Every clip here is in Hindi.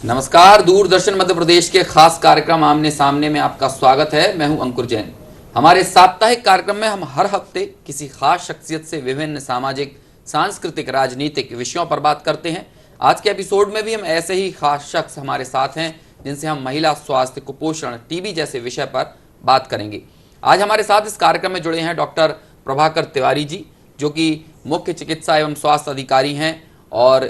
नमस्कार, दूरदर्शन मध्य प्रदेश के खास कार्यक्रम आमने सामने में आपका स्वागत है। मैं हूं अंकुर जैन। हमारे साप्ताहिक कार्यक्रम में हम हर हफ्ते किसी खास शख्सियत से विभिन्न सामाजिक, सांस्कृतिक, राजनीतिक विषयों पर बात करते हैं। आज के एपिसोड में भी हम ऐसे ही खास शख्स हमारे साथ हैं जिनसे हम महिला स्वास्थ्य, कुपोषण, टीबी जैसे विषय पर बात करेंगे। आज हमारे साथ इस कार्यक्रम में जुड़े हैं डॉक्टर प्रभाकर तिवारी जी, जो कि मुख्य चिकित्सा एवं स्वास्थ्य अधिकारी हैं और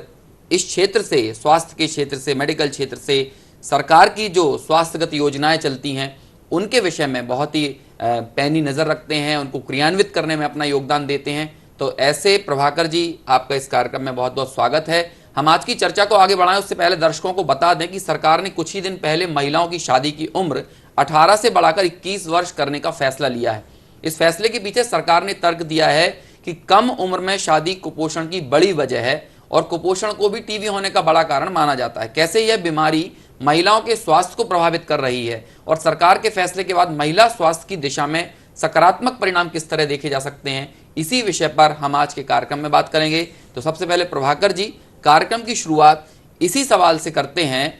इस क्षेत्र से, स्वास्थ्य के क्षेत्र से, मेडिकल क्षेत्र से सरकार की जो स्वास्थ्यगत योजनाएं चलती हैं उनके विषय में बहुत ही पैनी नज़र रखते हैं, उनको क्रियान्वित करने में अपना योगदान देते हैं। तो ऐसे प्रभाकर जी, आपका इस कार्यक्रम में बहुत बहुत स्वागत है। हम आज की चर्चा को आगे बढ़ाएं उससे पहले दर्शकों को बता दें कि सरकार ने कुछ ही दिन पहले महिलाओं की शादी की उम्र 18 से बढ़ाकर 21 वर्ष करने का फैसला लिया है। इस फैसले के पीछे सरकार ने तर्क दिया है कि कम उम्र में शादी कुपोषण की बड़ी वजह है और कुपोषण को भी टीबी होने का बड़ा कारण माना जाता है। कैसे यह बीमारी महिलाओं के स्वास्थ्य को प्रभावित कर रही है और सरकार के फैसले के बाद महिला स्वास्थ्य की दिशा में सकारात्मक परिणाम किस तरह देखे जा सकते हैं, इसी विषय पर हम आज के कार्यक्रम में बात करेंगे। तो सबसे पहले प्रभाकर जी, कार्यक्रम की शुरुआत इसी सवाल से करते हैं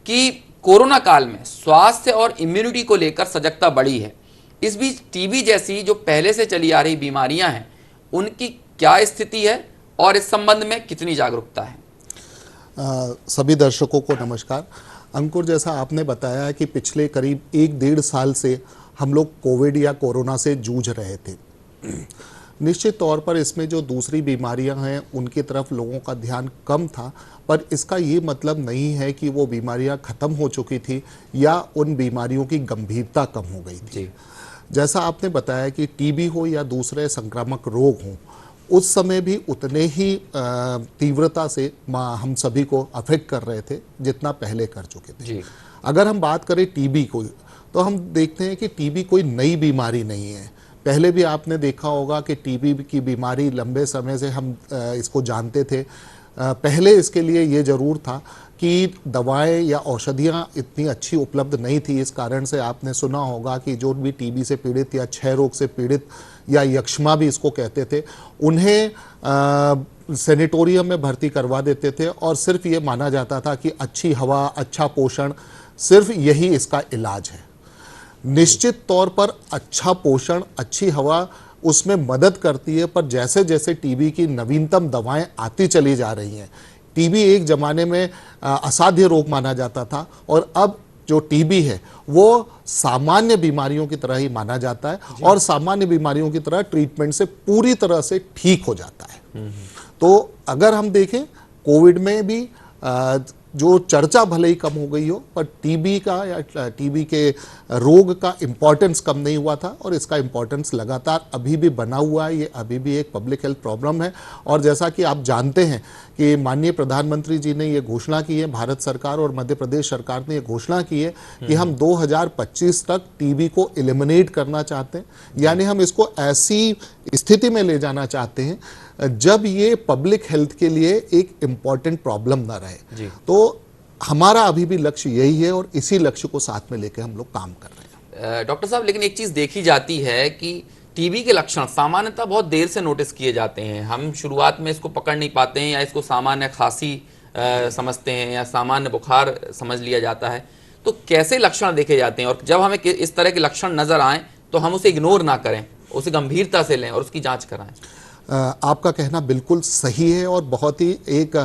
कि कोरोना काल में स्वास्थ्य और इम्यूनिटी को लेकर सजगता बढ़ी है। इस बीच टीबी जैसी जो पहले से चली आ रही बीमारियां हैं उनकी क्या स्थिति है और इस संबंध में कितनी जागरूकता है? सभी दर्शकों को नमस्कार। अंकुर, जैसा आपने बताया कि पिछले करीब 1-1.5 साल से हम लोग कोविड या कोरोना से जूझ रहे थे। निश्चित तौर पर इसमें जो दूसरी बीमारियां हैं उनकी तरफ लोगों का ध्यान कम था, पर इसका ये मतलब नहीं है कि वो बीमारियां ख़त्म हो चुकी थी या उन बीमारियों की गंभीरता कम हो गई थी। जैसा आपने बताया कि टीबी हो या दूसरे संक्रामक रोग हों, उस समय भी उतने ही तीव्रता से हम सभी को अफेक्ट कर रहे थे जितना पहले कर चुके थे। अगर हम बात करें टीबी को, तो हम देखते हैं कि टीबी कोई नई बीमारी नहीं है। पहले भी आपने देखा होगा कि टीबी की बीमारी लंबे समय से हम इसको जानते थे। पहले इसके लिए ये ज़रूर था कि दवाएं या औषधियां इतनी अच्छी उपलब्ध नहीं थी। इस कारण से आपने सुना होगा कि जो भी टीबी से पीड़ित या क्षय रोग से पीड़ित या यक्ष्मा भी इसको कहते थे, उन्हें सेनेटोरियम में भर्ती करवा देते थे और सिर्फ ये माना जाता था कि अच्छी हवा, अच्छा पोषण, सिर्फ यही इसका इलाज है। निश्चित तौर पर अच्छा पोषण, अच्छी हवा उसमें मदद करती है, पर जैसे जैसे टीबी की नवीनतम दवाएं आती चली जा रही हैं, टीबी एक ज़माने में असाध्य रोग माना जाता था और अब जो टीबी है वो सामान्य बीमारियों की तरह ही माना जाता है और सामान्य बीमारियों की तरह ट्रीटमेंट से पूरी तरह से ठीक हो जाता है। तो अगर हम देखें, कोविड में भी जो चर्चा भले ही कम हो गई हो, पर टीबी का या टीबी के रोग का इम्पोर्टेंस कम नहीं हुआ था और इसका इम्पोर्टेंस लगातार अभी भी बना हुआ है। ये अभी भी एक पब्लिक हेल्थ प्रॉब्लम है और जैसा कि आप जानते हैं कि माननीय प्रधानमंत्री जी ने ये घोषणा की है, भारत सरकार और मध्य प्रदेश सरकार ने ये घोषणा की है कि हम 2025 तक टीबी को एलिमिनेट करना चाहते हैं। यानी हम इसको ऐसी स्थिति में ले जाना चाहते हैं जब ये पब्लिक हेल्थ के लिए एक इम्पॉर्टेंट प्रॉब्लम ना रहे। तो हमारा अभी भी लक्ष्य यही है और इसी लक्ष्य को साथ में लेकर हम लोग काम कर रहे हैं। डॉक्टर साहब, लेकिन एक चीज़ देखी जाती है कि टीबी के लक्षण सामान्यतः बहुत देर से नोटिस किए जाते हैं। हम शुरुआत में इसको पकड़ नहीं पाते हैं या इसको सामान्य खांसी समझते हैं या सामान्य बुखार समझ लिया जाता है। तो कैसे लक्षण देखे जाते हैं और जब हमें इस तरह के लक्षण नज़र आएँ तो हम उसे इग्नोर ना करें, उसे गंभीरता से लें और उसकी जाँच कराएं? आपका कहना बिल्कुल सही है और बहुत ही एक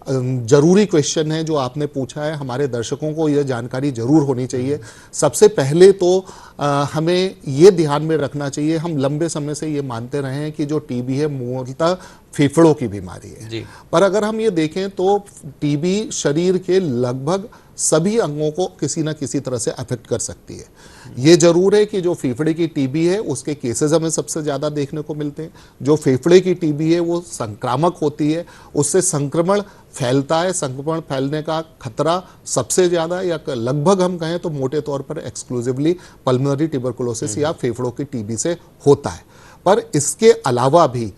ज़रूरी क्वेश्चन है जो आपने पूछा है। हमारे दर्शकों को यह जानकारी ज़रूर होनी चाहिए। सबसे पहले तो हमें ये ध्यान में रखना चाहिए, हम लंबे समय से ये मानते रहे हैं कि जो टीबी है मूलतः फेफड़ों की बीमारी है, पर अगर हम ये देखें तो टीबी शरीर के लगभग सभी अंगों को किसी न किसी तरह से अफेक्ट कर सकती है। ये जरूर है कि जो फेफड़े की टीबी है उसके केसेस हमें सबसे ज़्यादा देखने को मिलते हैं। जो फेफड़े की टीबी है वो संक्रामक होती है, उससे संक्रमण फैलता है। संक्रमण फैलने का खतरा सबसे ज़्यादा या लगभग हम कहें तो मोटे तौर पर एक्सक्लूसिवली पल्मोनरी ट्यूबरकुलोसिस या फेफड़ों की टीबी से होता है। पर इसके अलावा भी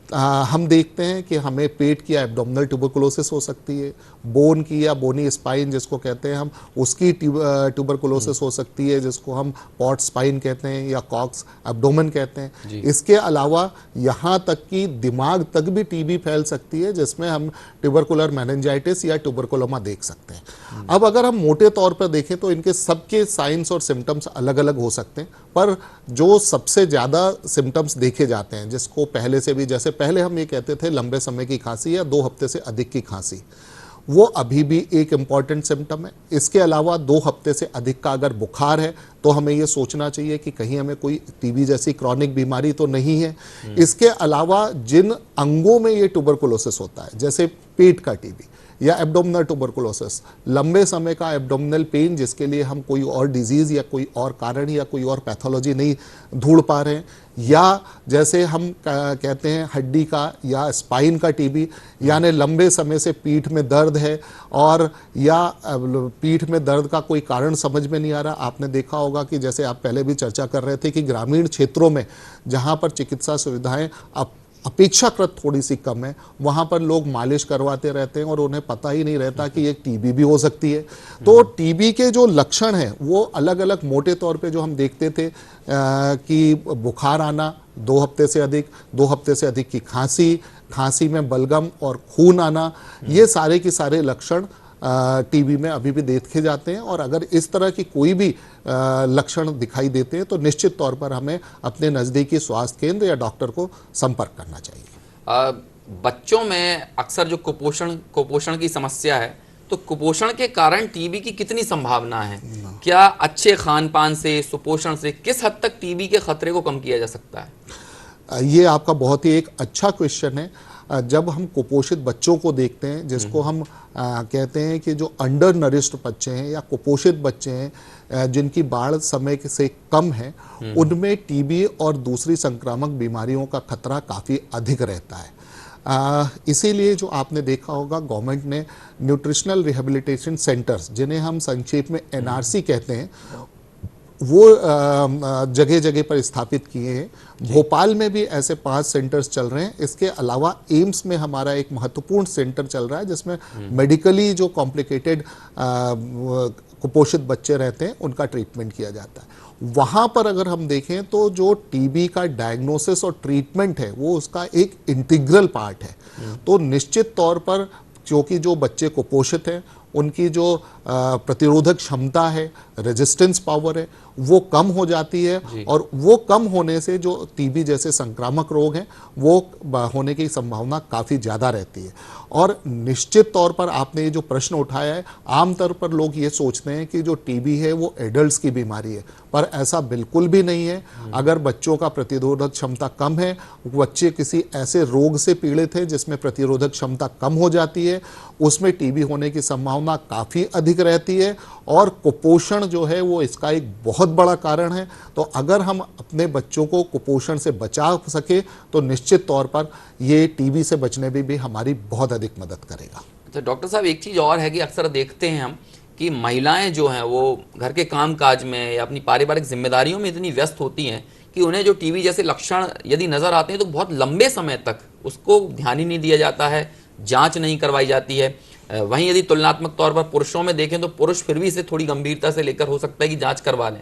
हम देखते हैं कि हमें पेट की एब्डोमिनल ट्यूबरकुलोसिस हो सकती है, बोन की या बोनी स्पाइन जिसको कहते हैं हम, उसकी ट्यूबरकुलोसिस हो सकती है, जिसको हम पॉट स्पाइन कहते हैं या कॉक्स एब्डोमेन कहते हैं। इसके अलावा यहाँ तक कि दिमाग तक भी टीबी फैल सकती है, जिसमें हम ट्यूबरकुलर मेनिंजाइटिस या ट्यूबरकुलोमा देख सकते हैं। अब अगर हम मोटे तौर पर देखें तो इनके सबके साइंस और सिम्टम्स अलग अलग हो सकते हैं, पर जो सबसे ज़्यादा सिम्टम्स देखे जाते हैं, जिसको पहले से भी, जैसे पहले हम ये कहते थे लंबे समय की खांसी या 2 हफ्ते से अधिक की खांसी, वो अभी भी एक इम्पॉर्टेंट सिम्टम है। इसके अलावा 2 हफ्ते से अधिक का अगर बुखार है तो हमें ये सोचना चाहिए कि कहीं हमें कोई टीबी जैसी क्रॉनिक बीमारी तो नहीं है। इसके अलावा जिन अंगों में ये ट्यूबरकुलोसिस होता है, जैसे पेट का टीबी या एब्डोमिनल ट्यूबरकुलोसिस, लंबे समय का एब्डोमिनल पेन जिसके लिए हम कोई और डिजीज़ या कोई और कारण या कोई और पैथोलॉजी नहीं ढूंढ पा रहे हैं, या जैसे हम कहते हैं हड्डी का या स्पाइन का टीबी, यानी लंबे समय से पीठ में दर्द है और या पीठ में दर्द का कोई कारण समझ में नहीं आ रहा। आपने देखा होगा कि जैसे आप पहले भी चर्चा कर रहे थे कि ग्रामीण क्षेत्रों में जहाँ पर चिकित्सा सुविधाएं अपेक्षाकृत थोड़ी सी कम है, वहाँ पर लोग मालिश करवाते रहते हैं और उन्हें पता ही नहीं रहता कि एक टीबी भी हो सकती है। तो टीबी के जो लक्षण हैं वो अलग अलग, मोटे तौर पे जो हम देखते थे कि बुखार आना 2 हफ्ते से अधिक, 2 हफ्ते से अधिक की खांसी, खांसी में बलगम और खून आना, ये सारे के सारे लक्षण टीबी में अभी भी देखे जाते हैं। और अगर इस तरह की कोई भी लक्षण दिखाई देते हैं तो निश्चित तौर पर हमें अपने नज़दीकी स्वास्थ्य केंद्र या डॉक्टर को संपर्क करना चाहिए। बच्चों में अक्सर जो कुपोषण की समस्या है, तो कुपोषण के कारण टीबी की कितनी संभावना है? क्या अच्छे खान पान से, सुपोषण से किस हद तक टीबी के खतरे को कम किया जा सकता है? ये आपका बहुत ही एक अच्छा क्वेश्चन है। जब हम कुपोषित बच्चों को देखते हैं, जिसको हम कहते हैं कि जो अंडर नरिश्ड बच्चे हैं या कुपोषित बच्चे हैं जिनकी बाढ़ समय से कम है, उनमें टीबी और दूसरी संक्रामक बीमारियों का खतरा काफ़ी अधिक रहता है। इसीलिए जो आपने देखा होगा, गवर्नमेंट ने न्यूट्रिशनल रिहेबिलिटेशन सेंटर्स, जिन्हें हम संक्षेप में NRC कहते हैं, वो जगह जगह पर स्थापित किए हैं। भोपाल में भी ऐसे 5 सेंटर्स चल रहे हैं। इसके अलावा एम्स में हमारा एक महत्वपूर्ण सेंटर चल रहा है, जिसमें मेडिकली जो कॉम्प्लिकेटेड कुपोषित बच्चे रहते हैं उनका ट्रीटमेंट किया जाता है। वहाँ पर अगर हम देखें तो जो टीबी का डायग्नोसिस और ट्रीटमेंट है वो उसका एक इंटीग्रल पार्ट है। तो निश्चित तौर पर क्योंकि जो बच्चे कुपोषित हैं उनकी जो प्रतिरोधक क्षमता है, रेजिस्टेंस पावर है, वो कम हो जाती है, और वो कम होने से जो टीबी जैसे संक्रामक रोग हैं वो होने की संभावना काफ़ी ज़्यादा रहती है। और निश्चित तौर पर आपने ये जो प्रश्न उठाया है, आमतौर पर लोग ये सोचते हैं कि जो टीबी है वो एडल्ट्स की बीमारी है, पर ऐसा बिल्कुल भी नहीं है। अगर बच्चों का प्रतिरोधक क्षमता कम है, बच्चे किसी ऐसे रोग से पीड़ित हैं जिसमें प्रतिरोधक क्षमता कम हो जाती है, उसमें टीबी होने की संभावना काफ़ी अधिक रहती है। और कुपोषण जो है वो इसका एक बहुत बड़ा कारण है। तो अगर हम अपने बच्चों को कुपोषण से बचा सके तो निश्चित तौर पर ये टीबी से बचने में भी हमारी बहुत अधिक मदद करेगा। तो डॉक्टर साहब, एक चीज़ और है कि अक्सर देखते हैं हम कि महिलाएं जो हैं वो घर के काम काज में या अपनी पारिवारिक जिम्मेदारियों में इतनी व्यस्त होती हैं कि उन्हें जो टीबी जैसे लक्षण यदि नज़र आते हैं तो बहुत लंबे समय तक उसको ध्यान ही नहीं दिया जाता है, जांच नहीं करवाई जाती है। वहीं यदि तुलनात्मक तौर पर पुरुषों में देखें तो पुरुष फिर भी इसे थोड़ी गंभीरता से लेकर हो सकता है कि जांच करवा लें,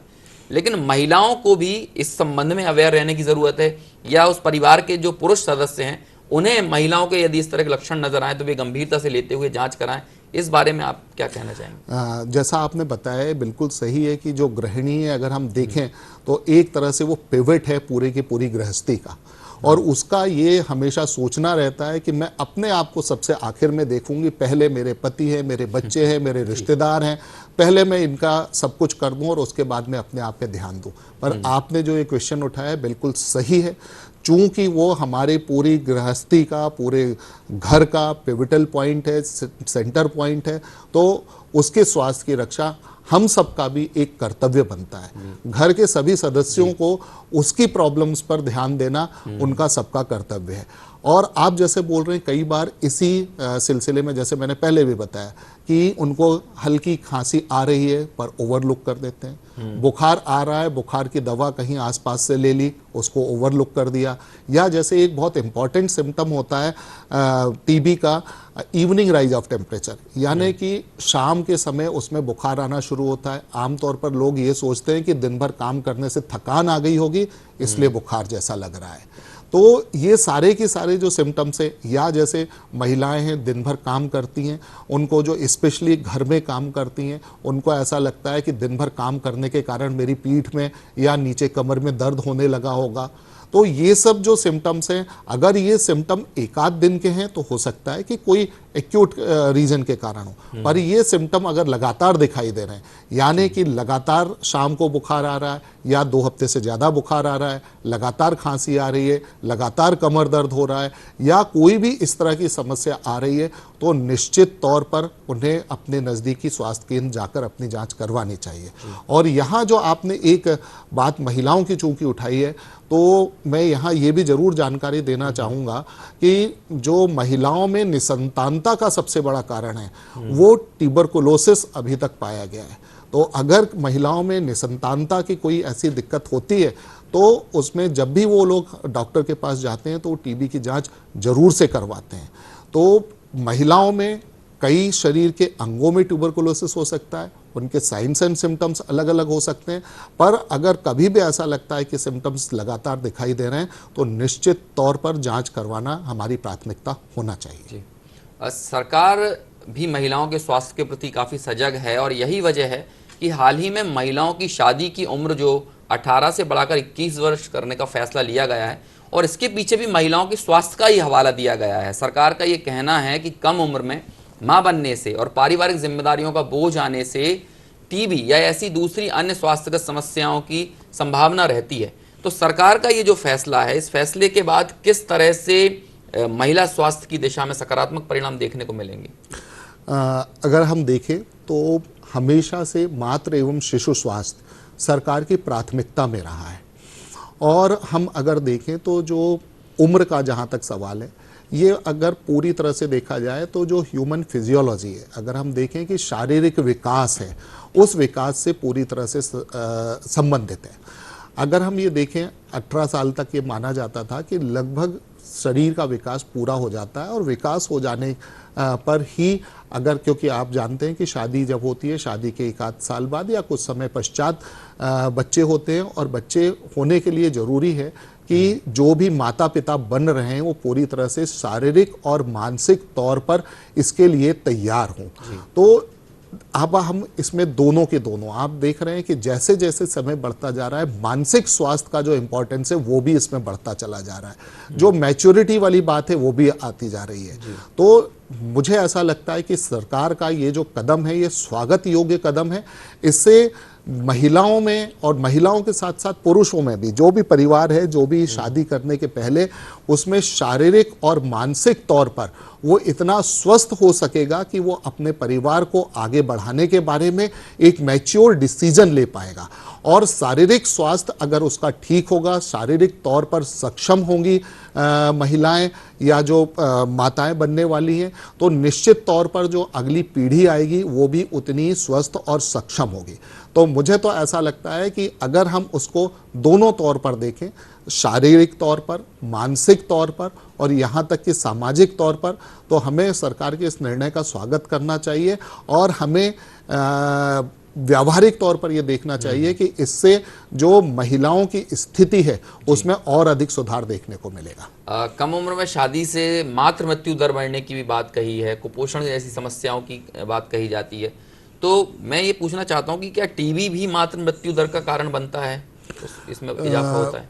लेकिन महिलाओं को भी इस संबंध में अवेयर रहने की ज़रूरत है, या उस परिवार के जो पुरुष सदस्य हैं उन्हें महिलाओं के यदि इस तरह के लक्षण नजर आए तो वे गंभीरता से लेते हुए जांच कराएं। इस बारे में आप क्या कहना चाहेंगे? जैसा आपने बताया बिल्कुल सही है कि जो गृहिणी है, अगर हम देखें तो एक तरह से वो पिवट है पूरे की पूरी गृहस्थी का, और उसका ये हमेशा सोचना रहता है कि मैं अपने आप को सबसे आखिर में देखूंगी, पहले मेरे पति हैं, मेरे बच्चे हैं, मेरे रिश्तेदार हैं, पहले मैं इनका सब कुछ कर दूं और उसके बाद में अपने आप पे ध्यान दूं। पर आपने जो ये क्वेश्चन उठाया बिल्कुल सही है, चूंकि वो हमारे पूरी गृहस्थी का, पूरे घर का पिवटल पॉइंट है, सेंटर पॉइंट है, तो उसके स्वास्थ्य की रक्षा हम सबका भी एक कर्तव्य बनता है। घर के सभी सदस्यों को उसकी प्रॉब्लम्स पर ध्यान देना उनका सबका कर्तव्य है। और आप जैसे बोल रहे हैं, कई बार इसी सिलसिले में जैसे मैंने पहले भी बताया कि उनको हल्की खांसी आ रही है पर ओवरलुक कर देते हैं, बुखार आ रहा है, बुखार की दवा कहीं आसपास से ले ली, उसको ओवरलुक कर दिया। या जैसे एक बहुत इंपॉर्टेंट सिम्टम होता है टीबी का, इवनिंग राइज ऑफ टेम्परेचर, यानी कि शाम के समय उसमें बुखार आना शुरू होता है। आमतौर पर लोग ये सोचते हैं कि दिन भर काम करने से थकान आ गई होगी इसलिए बुखार जैसा लग रहा है। तो ये सारे के सारे जो सिम्टम्स है, या जैसे महिलाएं हैं दिन भर काम करती हैं, उनको जो स्पेशली घर में काम करती हैं, उनको ऐसा लगता है कि दिन भर काम करने के कारण मेरी पीठ में या नीचे कमर में दर्द होने लगा होगा। तो ये सब जो सिम्टम्स हैं, अगर ये सिम्टम एक आध दिन के हैं तो हो सकता है कि कोई एक्यूट रीजन के कारण हो, पर ये सिम्टम अगर लगातार दिखाई दे रहे हैं, यानी कि लगातार शाम को बुखार आ रहा है या 2 हफ्ते से ज़्यादा बुखार आ रहा है, लगातार खांसी आ रही है, लगातार कमर दर्द हो रहा है, या कोई भी इस तरह की समस्या आ रही है, तो निश्चित तौर पर उन्हें अपने नज़दीकी स्वास्थ्य केंद्र जाकर अपनी जांच करवानी चाहिए। और यहाँ जो आपने एक बात महिलाओं की चूंकि उठाई है, तो मैं यहाँ ये भी ज़रूर जानकारी देना चाहूँगा कि जो महिलाओं में निसंतानता का सबसे बड़ा कारण है वो ट्यूबरकुलोसिस अभी तक पाया गया है। तो अगर महिलाओं में निसंतानता की कोई ऐसी दिक्कत होती है तो उसमें जब भी वो लोग डॉक्टर के पास जाते हैं तो टीबी की जांच जरूर से करवाते हैं। तो महिलाओं में कई शरीर के अंगों में ट्यूबरकुलोसिस हो सकता है, उनके साइंस एंड सिम्टम्स अलग अलग हो सकते हैं, पर अगर कभी भी ऐसा लगता है कि सिम्टम्स लगातार दिखाई दे रहे हैं तो निश्चित तौर पर जांच करवाना हमारी प्राथमिकता होना चाहिए। जी। सरकार भी महिलाओं के स्वास्थ्य के प्रति काफ़ी सजग है और यही वजह है कि हाल ही में महिलाओं की शादी की उम्र जो 18 से बढ़ाकर 21 वर्ष करने का फैसला लिया गया है, और इसके पीछे भी महिलाओं के स्वास्थ्य का ही हवाला दिया गया है। सरकार का ये कहना है कि कम उम्र में मां बनने से और पारिवारिक जिम्मेदारियों का बोझ आने से टीबी या ऐसी दूसरी अन्य स्वास्थ्यगत समस्याओं की संभावना रहती है। तो सरकार का ये जो फैसला है, इस फैसले के बाद किस तरह से महिला स्वास्थ्य की दिशा में सकारात्मक परिणाम देखने को मिलेंगे? अगर हम देखें तो हमेशा से मातृ एवं शिशु स्वास्थ्य सरकार की प्राथमिकता में रहा है। और हम अगर देखें तो जो उम्र का जहाँ तक सवाल है, ये अगर पूरी तरह से देखा जाए तो जो ह्यूमन फिजियोलॉजी है, अगर हम देखें कि शारीरिक विकास है, उस विकास से पूरी तरह से संबंधित है। अगर हम ये देखें 18 साल तक ये माना जाता था कि लगभग शरीर का विकास पूरा हो जाता है, और विकास हो जाने पर ही अगर, क्योंकि आप जानते हैं कि शादी जब होती है, शादी के 1 आध साल बाद या कुछ समय पश्चात बच्चे होते हैं, और बच्चे होने के लिए ज़रूरी है कि जो भी माता पिता बन रहे हैं वो पूरी तरह से शारीरिक और मानसिक तौर पर इसके लिए तैयार हों। तो अब हम इसमें दोनों के दोनों आप देख रहे हैं कि जैसे जैसे समय बढ़ता जा रहा है, मानसिक स्वास्थ्य का जो इम्पोर्टेंस है वो भी इसमें बढ़ता चला जा रहा है। जो मैच्योरिटी वाली बात है वो भी आती जा रही है। तो मुझे ऐसा लगता है कि सरकार का ये जो कदम है ये स्वागत योग्य कदम है। इससे महिलाओं में और महिलाओं के साथ साथ पुरुषों में भी, जो भी परिवार है, जो भी शादी करने के पहले, उसमें शारीरिक और मानसिक तौर पर वो इतना स्वस्थ हो सकेगा कि वो अपने परिवार को आगे बढ़ाने के बारे में एक मैच्योर डिसीजन ले पाएगा। और शारीरिक स्वास्थ्य अगर उसका ठीक होगा, शारीरिक तौर पर सक्षम होंगी महिलाएं या जो माताएं बनने वाली हैं, तो निश्चित तौर पर जो अगली पीढ़ी आएगी वो भी उतनी स्वस्थ और सक्षम होगी। तो मुझे तो ऐसा लगता है कि अगर हम उसको दोनों तौर पर देखें, शारीरिक तौर पर, मानसिक तौर पर और यहाँ तक कि सामाजिक तौर पर, तो हमें सरकार के इस निर्णय का स्वागत करना चाहिए। और हमें व्यावहारिक तौर पर यह देखना चाहिए कि इससे जो महिलाओं की स्थिति है उसमें और अधिक सुधार देखने को मिलेगा। कम उम्र में शादी से मातृ मृत्यु दर बढ़ने की भी बात कही है, कुपोषण जैसी समस्याओं की बात कही जाती है। तो मैं ये पूछना चाहता हूँ कि क्या टीबी भी मातृ मृत्यु दर का कारण बनता है, इसमें इजाफा होता है?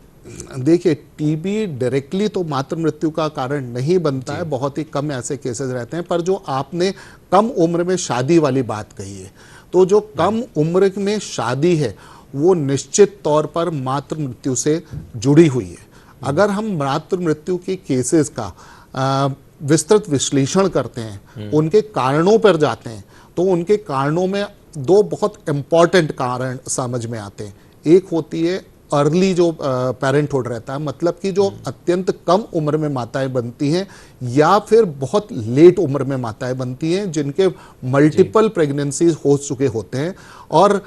देखिए, टीबी डायरेक्टली तो मातृ मृत्यु का कारण नहीं बनता है, बहुत ही कम ऐसे केसेस रहते हैं। पर जो आपने कम उम्र में शादी वाली बात कही है, तो जो कम उम्र में शादी है वो निश्चित तौर पर मातृ मृत्यु से जुड़ी हुई है। अगर हम मातृ मृत्यु के केसेस का विस्तृत विश्लेषण करते हैं, उनके कारणों पर जाते हैं, तो उनके कारणों में दो बहुत इम्पॉर्टेंट कारण समझ में आते हैं। एक होती है अर्ली जो पेरेंटहुड रहता है, मतलब कि जो अत्यंत कम उम्र में माताएं बनती हैं या फिर बहुत लेट उम्र में माताएं बनती हैं जिनके मल्टीपल प्रेगनेंसीज हो चुके होते हैं, और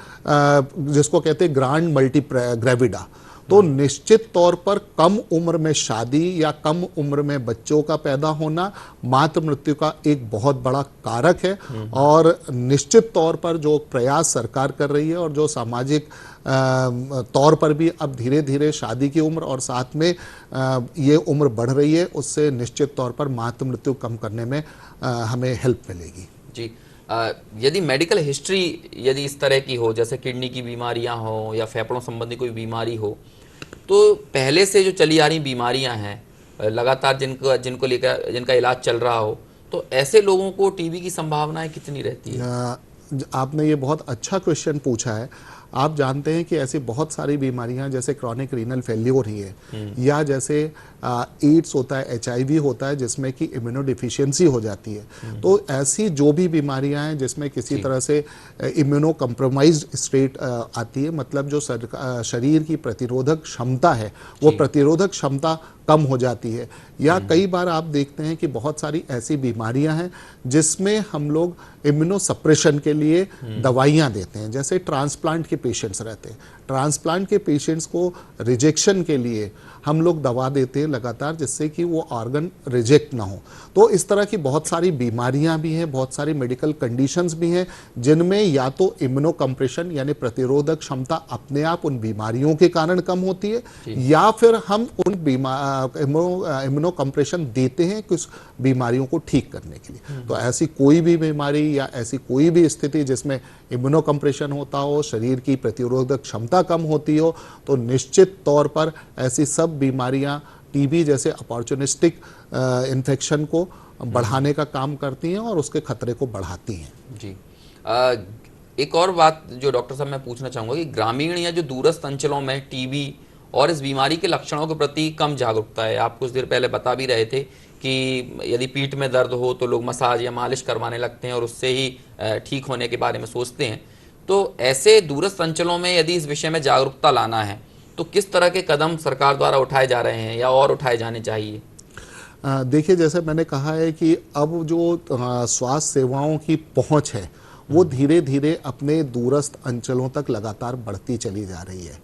जिसको कहते हैं ग्रांड मल्टी ग्रेविडा। तो निश्चित तौर पर कम उम्र में शादी या कम उम्र में बच्चों का पैदा होना मातृ मृत्यु का एक बहुत बड़ा कारक है। और निश्चित तौर पर जो प्रयास सरकार कर रही है और जो सामाजिक तौर पर भी अब धीरे धीरे शादी की उम्र और साथ में ये उम्र बढ़ रही है, उससे निश्चित तौर पर मातृ मृत्यु कम करने में हमें हेल्प मिलेगी। जी, यदि मेडिकल हिस्ट्री यदि इस तरह की हो, जैसे किडनी की बीमारियां हो या फेफड़ों संबंधी कोई बीमारी हो, तो पहले से जो चली आ रही बीमारियां हैं लगातार जिनका इलाज चल रहा हो, तो ऐसे लोगों को टीबी की संभावनाएं कितनी रहती है? आपने ये बहुत अच्छा क्वेश्चन पूछा है। आप जानते हैं कि ऐसी बहुत सारी बीमारियां जैसे क्रॉनिक रीनल फेल्योर ही है, या जैसे एड्स होता है, HIV होता है, जिसमें कि इम्यूनो डिफिशियंसी हो जाती है। तो ऐसी जो भी बीमारियां हैं जिसमें किसी तरह से इम्यूनो कम्प्रोमाइज्ड स्टेट आती है, मतलब जो शरीर की प्रतिरोधक क्षमता है वो प्रतिरोधक क्षमता कम हो जाती है, या कई बार आप देखते हैं कि बहुत सारी ऐसी बीमारियां हैं जिसमें हम लोग इम्यूनो सप्रेशन के लिए दवाइयां देते हैं। जैसे ट्रांसप्लांट के पेशेंट्स रहते हैं, ट्रांसप्लांट के पेशेंट्स को रिजेक्शन के लिए हम लोग दवा देते हैं लगातार, जिससे कि वो ऑर्गन रिजेक्ट ना हो। तो इस तरह की बहुत सारी बीमारियां भी हैं, बहुत सारी मेडिकल कंडीशंस भी हैं जिनमें या तो इम्यूनो कंप्रेशन यानी प्रतिरोधक क्षमता अपने आप उन बीमारियों के कारण कम होती है, या फिर हम उन इम्यूनो कंप्रेशन देते हैं कुछ बीमारियों को ठीक करने के लिए। तो ऐसी कोई भी बीमारी या ऐसी कोई भी स्थिति जिसमें इम्यूनो कंप्रेशन होता हो, शरीर की प्रतिरोधक क्षमता कम होती हो, तो निश्चित तौर पर ऐसी सब बीमारियां टीबी जैसे अपॉर्चुनिस्टिक इन्फेक्शन को बढ़ाने का काम करती हैं और उसके खतरे को बढ़ाती हैं। जी, एक और बात जो डॉक्टर साहब मैं पूछना चाहूँगा कि ग्रामीण या जो दूरस्थ अंचलों में टीबी और इस बीमारी के लक्षणों के प्रति कम जागरूकता है। आप कुछ देर पहले बता भी रहे थे कि यदि पीठ में दर्द हो तो लोग मसाज या मालिश करवाने लगते हैं और उससे ही ठीक होने के बारे में सोचते हैं। तो ऐसे दूरस्थ अंचलों में यदि इस विषय में जागरूकता लाना है तो किस तरह के कदम सरकार द्वारा उठाए जा रहे हैं या और उठाए जाने चाहिए? देखिए, जैसे मैंने कहा है कि अब जो स्वास्थ्य सेवाओं की पहुंच है वो धीरे धीरे अपने दूरस्थ अंचलों तक लगातार बढ़ती चली जा रही है,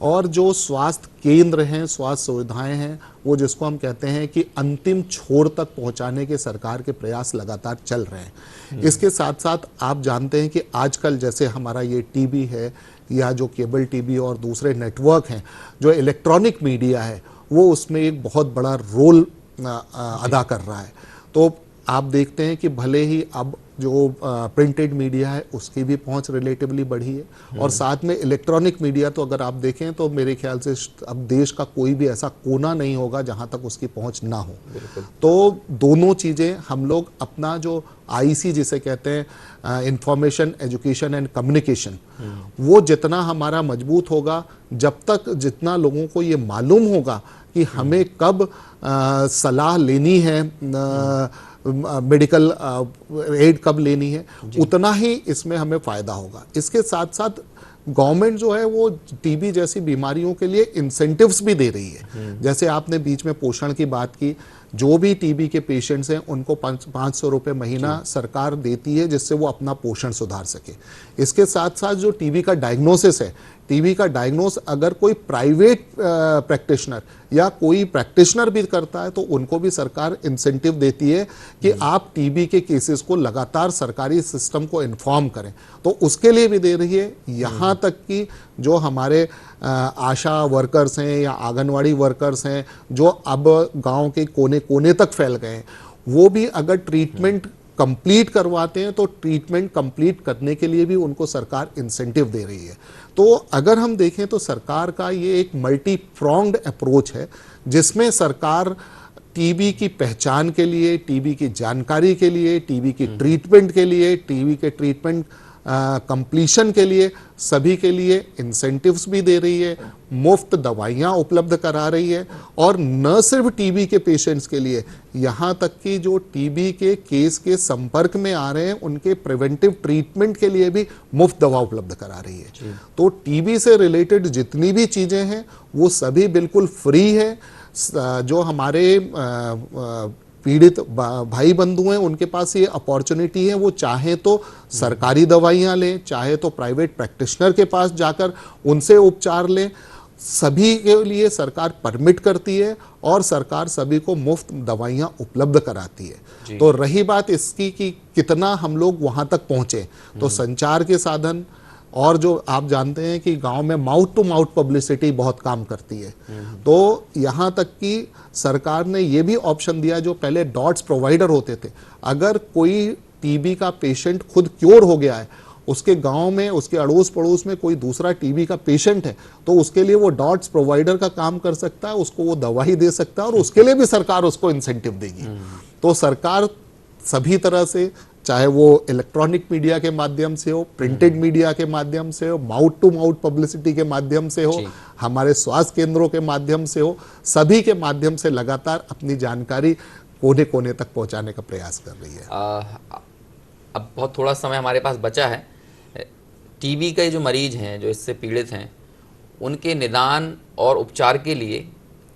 और जो स्वास्थ्य केंद्र हैं, स्वास्थ्य सुविधाएं हैं, वो जिसको हम कहते हैं कि अंतिम छोर तक पहुंचाने के सरकार के प्रयास लगातार चल रहे हैं। इसके साथ साथ आप जानते हैं कि आजकल जैसे हमारा ये टीवी है या जो केबल टीवी और दूसरे नेटवर्क हैं, जो इलेक्ट्रॉनिक मीडिया है, वो उसमें एक बहुत बड़ा रोल अदा कर रहा है। तो आप देखते हैं कि भले ही अब जो प्रिंटेड मीडिया है उसकी भी पहुंच रिलेटिवली बढ़ी है, और साथ में इलेक्ट्रॉनिक मीडिया तो अगर आप देखें तो मेरे ख्याल से अब देश का कोई भी ऐसा कोना नहीं होगा जहां तक उसकी पहुंच ना हो। तो दोनों चीज़ें हम लोग अपना जो IC जिसे कहते हैं इंफॉर्मेशन एजुकेशन एंड कम्युनिकेशन, वो जितना हमारा मजबूत होगा, जब तक जितना लोगों को ये मालूम होगा कि हमें कब सलाह लेनी है, मेडिकल एड कब लेनी है, उतना ही इसमें हमें फ़ायदा होगा। इसके साथ साथ गवर्नमेंट जो है वो टीबी जैसी बीमारियों के लिए इंसेंटिव्स भी दे रही है। जैसे आपने बीच में पोषण की बात की, जो भी टीबी के पेशेंट्स हैं उनको 500 रुपये महीना सरकार देती है जिससे वो अपना पोषण सुधार सके। इसके साथ साथ जो टीबी का डायग्नोसिस है, टीबी का डायग्नोस अगर कोई प्राइवेट प्रैक्टिशनर या कोई प्रैक्टिशनर भी करता है तो उनको भी सरकार इंसेंटिव देती है कि आप टीबी के केसेस को लगातार सरकारी सिस्टम को इन्फॉर्म करें, तो उसके लिए भी दे रही है। यहाँ तक कि जो हमारे आशा वर्कर्स हैं या आंगनवाड़ी वर्कर्स हैं जो अब गांव के कोने कोने तक फैल गए हैं, वो भी अगर ट्रीटमेंट कंप्लीट करवाते हैं तो ट्रीटमेंट कंप्लीट करने के लिए भी उनको सरकार इंसेंटिव दे रही है। तो अगर हम देखें तो सरकार का ये एक मल्टी प्रोंग्ड अप्रोच है जिसमें सरकार टीबी की पहचान के लिए, टीबी की जानकारी के लिए, टीबी की ट्रीटमेंट के लिए, टीबी के ट्रीटमेंट कंप्लीशन के लिए सभी के लिए इंसेंटिव्स भी दे रही है, मुफ्त दवाइयाँ उपलब्ध करा रही है, और न सिर्फ टीबी के पेशेंट्स के लिए, यहाँ तक कि जो टीबी के केस के संपर्क में आ रहे हैं उनके प्रिवेंटिव ट्रीटमेंट के लिए भी मुफ्त दवा उपलब्ध करा रही है। तो टीबी से रिलेटेड जितनी भी चीज़ें हैं वो सभी बिल्कुल फ्री है। जो हमारे पीड़ित भाई बंधु हैं उनके पास ये अपॉर्चुनिटी है, वो चाहे तो सरकारी दवाइयाँ लें, चाहे तो प्राइवेट प्रैक्टिशनर के पास जाकर उनसे उपचार लें, सभी के लिए सरकार परमिट करती है और सरकार सभी को मुफ्त दवाइयाँ उपलब्ध कराती है। तो रही बात इसकी कि कितना हम लोग वहाँ तक पहुँचे, तो संचार के साधन और जो आप जानते हैं कि गांव में माउथ टू माउथ पब्लिसिटी बहुत काम करती है। तो यहाँ तक कि सरकार ने ये भी ऑप्शन दिया, जो पहले डॉट्स प्रोवाइडर होते थे, अगर कोई टीबी का पेशेंट खुद क्योर हो गया है, उसके गांव में उसके अड़ोस पड़ोस में कोई दूसरा टीबी का पेशेंट है, तो उसके लिए वो डॉट्स प्रोवाइडर का काम कर सकता है, उसको वो दवाई दे सकता है और उसके लिए भी सरकार उसको इंसेंटिव देगी। तो सरकार सभी तरह से, चाहे वो इलेक्ट्रॉनिक मीडिया के माध्यम से हो, प्रिंटेड मीडिया के माध्यम से हो, माउथ टू माउथ पब्लिसिटी के माध्यम से हो, हमारे स्वास्थ्य केंद्रों के माध्यम से हो, सभी के माध्यम से लगातार अपनी जानकारी कोने कोने तक पहुंचाने का प्रयास कर रही है। अब बहुत थोड़ा समय हमारे पास बचा है। टीबी के जो मरीज हैं, जो इससे पीड़ित हैं, उनके निदान और उपचार के लिए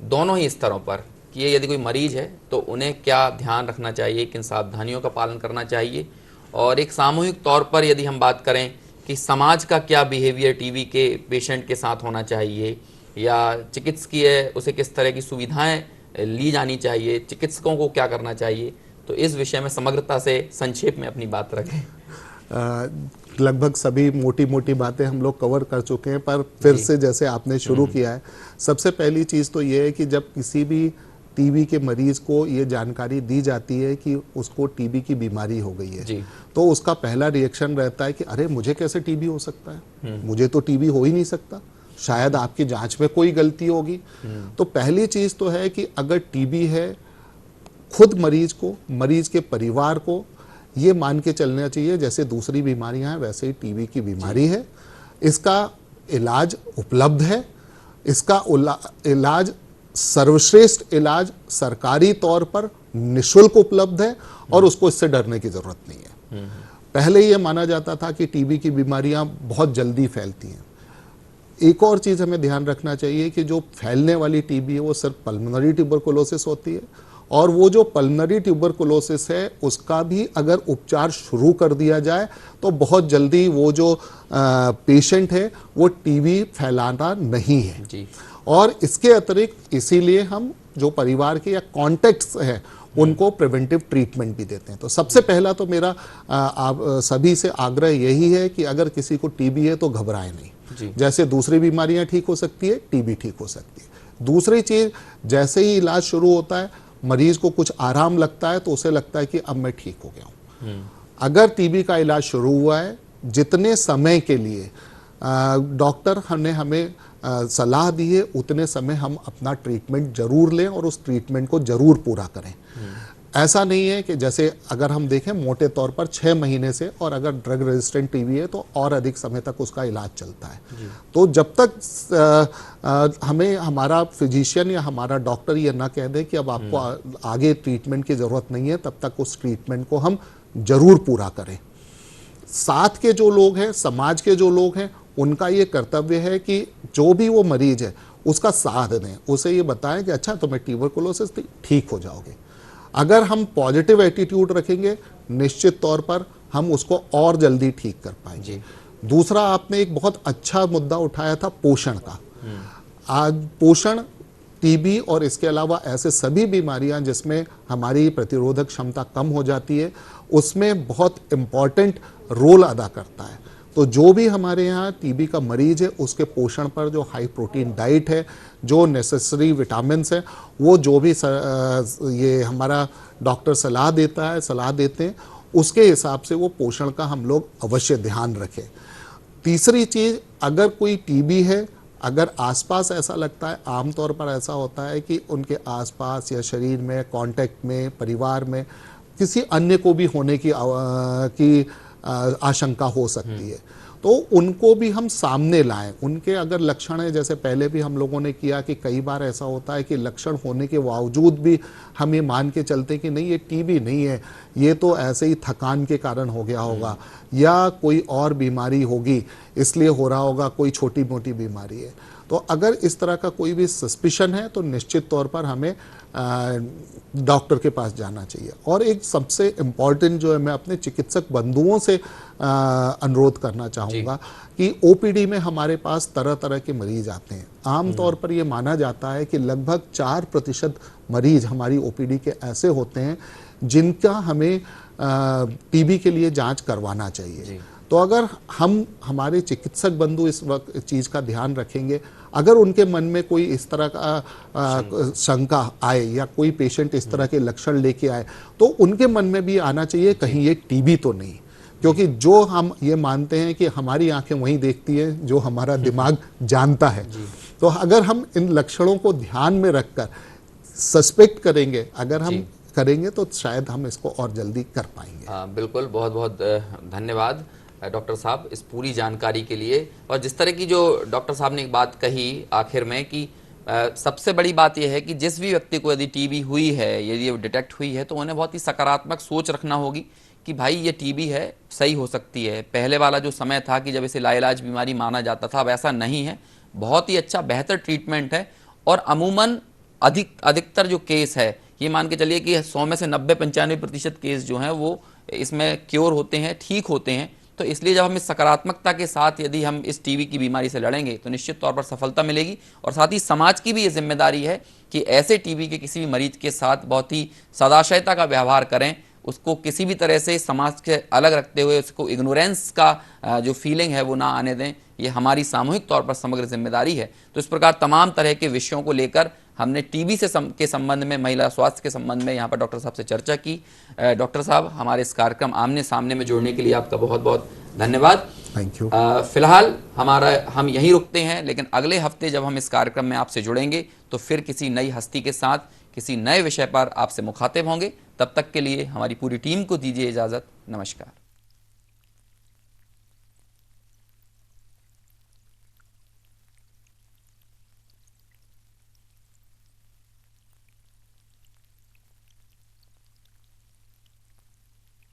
दोनों ही स्तरों पर कि ये यदि कोई मरीज है तो उन्हें क्या ध्यान रखना चाहिए, किन सावधानियों का पालन करना चाहिए, और एक सामूहिक तौर पर यदि हम बात करें कि समाज का क्या बिहेवियर टीबी के पेशेंट के साथ होना चाहिए, या चिकित्सकीय उसे किस तरह की सुविधाएं ली जानी चाहिए, चिकित्सकों को क्या करना चाहिए, तो इस विषय में समग्रता से संक्षेप में अपनी बात रखें। लगभग सभी मोटी मोटी बातें हम लोग कवर कर चुके हैं, पर फिर से जैसे आपने शुरू किया है, सबसे पहली चीज़ तो ये है कि जब किसी भी टीबी के मरीज को ये जानकारी दी जाती है कि उसको टीबी की बीमारी हो गई है, तो उसका पहला रिएक्शन रहता है कि अरे मुझे कैसे टीबी हो सकता है, मुझे तो टीबी हो ही नहीं सकता, शायद आपकी जांच में कोई गलती होगी। तो पहली चीज़ तो है कि अगर टीबी है, खुद मरीज को, मरीज के परिवार को ये मान के चलना चाहिए जैसे दूसरी बीमारियां हैं वैसे ही टीबी की बीमारी है, इसका इलाज उपलब्ध है, इसका इलाज सर्वश्रेष्ठ इलाज सरकारी तौर पर निःशुल्क उपलब्ध है और उसको इससे डरने की जरूरत नहीं है। पहले ये माना जाता था कि टीबी की बीमारियां बहुत जल्दी फैलती हैं। एक और चीज़ हमें ध्यान रखना चाहिए कि जो फैलने वाली टीबी है वो सिर्फ पल्मोनरी ट्यूबरकुलोसिस होती है, और वो जो पल्मोनरी ट्यूबरकुलोसिस है उसका भी अगर उपचार शुरू कर दिया जाए तो बहुत जल्दी वो जो पेशेंट है वो टीबी फैलाना नहीं है जी। और इसके अतिरिक्त इसीलिए हम जो परिवार के या कॉन्टेक्ट्स हैं उनको प्रिवेंटिव ट्रीटमेंट भी देते हैं। तो सबसे पहला तो मेरा आप सभी से आग्रह यही है कि अगर किसी को टीबी है तो घबराए नहीं, जैसे दूसरी बीमारियां ठीक हो सकती है टीबी ठीक हो सकती है। दूसरी चीज, जैसे ही इलाज शुरू होता है मरीज को कुछ आराम लगता है तो उसे लगता है कि अब मैं ठीक हो गया हूँ। अगर टीबी का इलाज शुरू हुआ है, जितने समय के लिए डॉक्टर ने हमें सलाह दी है उतने समय हम अपना ट्रीटमेंट जरूर लें और उस ट्रीटमेंट को जरूर पूरा करें। ऐसा नहीं है कि जैसे अगर हम देखें मोटे तौर पर 6 महीने से, और अगर ड्रग रेजिस्टेंट टीबी है तो और अधिक समय तक उसका इलाज चलता है। तो जब तक हमें हमारा फिजिशियन या हमारा डॉक्टर ये ना कह दे कि अब आपको आगे ट्रीटमेंट की ज़रूरत नहीं है, तब तक उस ट्रीटमेंट को हम जरूर पूरा करें। साथ के जो लोग हैं, समाज के जो लोग हैं, उनका ये कर्तव्य है कि जो भी वो मरीज है उसका साथ दें, उसे ये बताएं कि अच्छा तुम्हें ट्यूबरकुलोसिस थी, ठीक हो जाओगे। अगर हम पॉजिटिव एटीट्यूड रखेंगे निश्चित तौर पर हम उसको और जल्दी ठीक कर पाएंगे। दूसरा, आपने एक बहुत अच्छा मुद्दा उठाया था पोषण का। आज पोषण, टीबी और इसके अलावा ऐसे सभी बीमारियां जिसमें हमारी प्रतिरोधक क्षमता कम हो जाती है उसमें बहुत इम्पॉर्टेंट रोल अदा करता है। तो जो भी हमारे यहाँ टीबी का मरीज है उसके पोषण पर जो हाई प्रोटीन डाइट है, जो नेसेसरी विटामिन्स हैं, वो जो भी ये हमारा डॉक्टर सलाह देते हैं उसके हिसाब से वो पोषण का हम लोग अवश्य ध्यान रखें। तीसरी चीज़, अगर कोई टीबी है, अगर आसपास ऐसा लगता है, आमतौर पर ऐसा होता है कि उनके आसपास या शरीर में, कांटेक्ट में, परिवार में किसी अन्य को भी होने की आशंका हो सकती है, तो उनको भी हम सामने लाएं। उनके अगर लक्षण है, जैसे पहले भी हम लोगों ने किया कि कई बार ऐसा होता है कि लक्षण होने के बावजूद भी हम ये मान के चलते कि नहीं, ये टीबी नहीं है, ये तो ऐसे ही थकान के कारण हो गया होगा या कोई और बीमारी होगी इसलिए हो रहा होगा, कोई छोटी मोटी बीमारी है। तो अगर इस तरह का कोई भी सस्पिशन है तो निश्चित तौर पर हमें डॉक्टर के पास जाना चाहिए। और एक सबसे इम्पॉर्टेंट जो है, मैं अपने चिकित्सक बंधुओं से अनुरोध करना चाहूँगा कि ओपीडी में हमारे पास तरह तरह के मरीज आते हैं। आमतौर पर ये माना जाता है कि लगभग 4% मरीज हमारी ओपीडी के ऐसे होते हैं जिनका हमें टीबी के लिए जांच करवाना चाहिए। तो अगर हम हमारे चिकित्सक बंधु इस वक्त चीज़ का ध्यान रखेंगे, अगर उनके मन में कोई इस तरह का शंका आए या कोई पेशेंट इस तरह के लक्षण लेके आए, तो उनके मन में भी आना चाहिए कहीं ये टीबी तो नहीं। क्योंकि जो हम ये मानते हैं कि हमारी आंखें वहीं देखती हैं जो हमारा दिमाग जानता है। तो अगर हम इन लक्षणों को ध्यान में रखकर सस्पेक्ट करेंगे, अगर हम करेंगे तो शायद हम इसको और जल्दी कर पाएंगे। बिल्कुल, बहुत बहुत धन्यवाद डॉक्टर साहब इस पूरी जानकारी के लिए। और जिस तरह की जो डॉक्टर साहब ने एक बात कही आखिर में कि सबसे बड़ी बात यह है कि जिस भी व्यक्ति को यदि टीबी हुई है, यदि वो डिटेक्ट हुई है, तो उन्हें बहुत ही सकारात्मक सोच रखना होगी कि भाई ये टीबी है, सही हो सकती है। पहले वाला जो समय था कि जब इसे लाइलाज बीमारी माना जाता था, वैसा नहीं है। बहुत ही अच्छा बेहतर ट्रीटमेंट है। और अमूमन अधिकतर जो केस है, ये मान के चलिए कि 100 में से 90-95% केस जो हैं वो इसमें क्योर होते हैं, ठीक होते हैं। तो इसलिए जब हम इस सकारात्मकता के साथ यदि हम इस टीबी की बीमारी से लड़ेंगे तो निश्चित तौर पर सफलता मिलेगी। और साथ ही समाज की भी ये जिम्मेदारी है कि ऐसे टीबी के किसी भी मरीज के साथ बहुत ही सदाशयता का व्यवहार करें, उसको किसी भी तरह से समाज के अलग रखते हुए उसको इग्नोरेंस का जो फीलिंग है वो ना आने दें। ये हमारी सामूहिक तौर पर समग्र जिम्मेदारी है। तो इस प्रकार तमाम तरह के विषयों को लेकर हमने टीबी से के संबंध में, महिला स्वास्थ्य के संबंध में यहाँ पर डॉक्टर साहब से चर्चा की। डॉक्टर साहब, हमारे इस कार्यक्रम आमने सामने में जोड़ने के लिए आपका बहुत बहुत धन्यवाद। Thank you. फिलहाल हम यहीं रुकते हैं, लेकिन अगले हफ्ते जब हम इस कार्यक्रम में आपसे जुड़ेंगे तो फिर किसी नई हस्ती के साथ किसी नए विषय पर आपसे मुखातिब होंगे। तब तक के लिए हमारी पूरी टीम को दीजिए इजाज़त। नमस्कार।